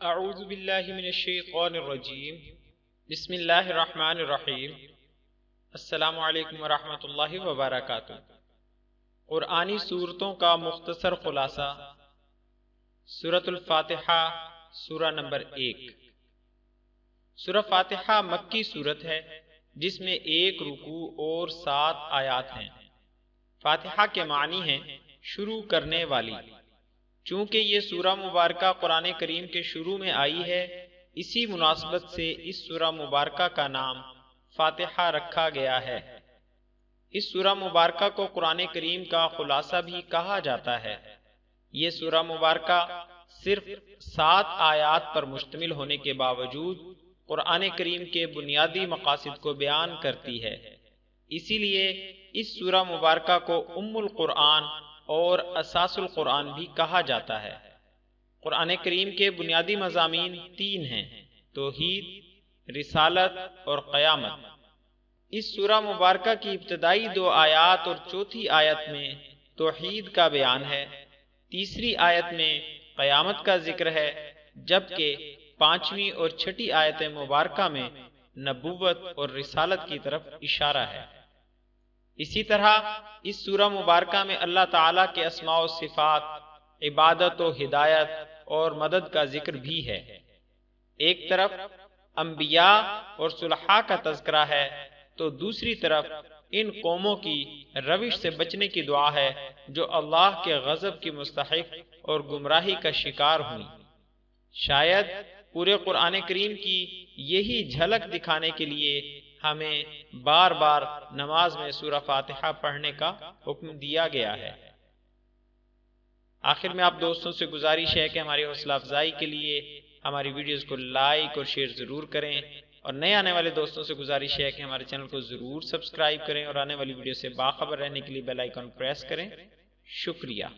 اعوذ باللہ من الشیطان الرجیم بسم اللہ الرحمن الرحیم السلام علیکم ورحمۃ اللہ وبرکاتہ۔ قرآنی صورتوں کا مختصر خلاصہ۔ سورۃ الفاتحہ، سورہ نمبر 1۔ سورہ فاتحہ مکی سورت ہے جس میں 1 رکوع اور 7 آیات ہیں۔ فاتحہ کے معنی ہیں شروع کرنے والی۔ چونکہ یہ سورہ مبارکہ قرآن کریم کے شروع میں آئی ہے، اسی مناسبت سے اس سورہ مبارکہ کا نام فاتحہ رکھا گیا ہے۔ اس سورہ مبارکہ کو قرآن کریم کا خلاصہ بھی کہا جاتا ہے۔ یہ سورہ مبارکہ صرف 7 آیات پر مشتمل ہونے کے باوجود قرآن کریم کے بنیادی مقاصد کو بیان کرتی ہے۔ اسی لیے اس سورہ مبارکہ کو ام القرآن اور اساس القرآن بھی کہا جاتا ہے۔ قرآن کریم کے بنیادی مضامین 3 ہیں: توحید، رسالت اور قیامت۔ اس سورہ مبارکہ کی ابتدائی 2 آیات اور چوتھی آیت میں توحید کا بیان ہے، تیسری آیت میں قیامت کا ذکر ہے، جبکہ 5ویں اور 6ٹھی آیت مبارکہ میں نبوت اور رسالت کی طرف اشارہ ہے۔ اسی طرح اس سورہ مبارکہ میں اللہ تعالیٰ کے اسماء و صفات، عبادت و ہدایت اور مدد کا ذکر بھی ہے۔ ایک طرف انبیاء اور صلحاء کا تذکرہ ہے تو دوسری طرف ان قوموں کی روش سے بچنے کی دعا ہے جو اللہ کے غضب کی مستحق اور گمراہی کا شکار ہوئی۔ شاید پورے قرآن کریم کی یہی جھلک دکھانے کے لیے ہمیں بار بار نماز میں سورہ فاتحہ پڑھنے کا حکم دیا گیا ہے۔ آخر میں آپ دوستوں سے گزارش ہے کہ ہماری حوصلہ افزائی کے لیے ہماری ویڈیوز کو لائک اور شیئر ضرور کریں، اور نئے آنے والے دوستوں سے گزارش ہے کہ ہمارے چینل کو ضرور سبسکرائب کریں اور آنے والی ویڈیو سے باخبر رہنے کے لیے بیل آئیکن پریس کریں۔ شکریہ۔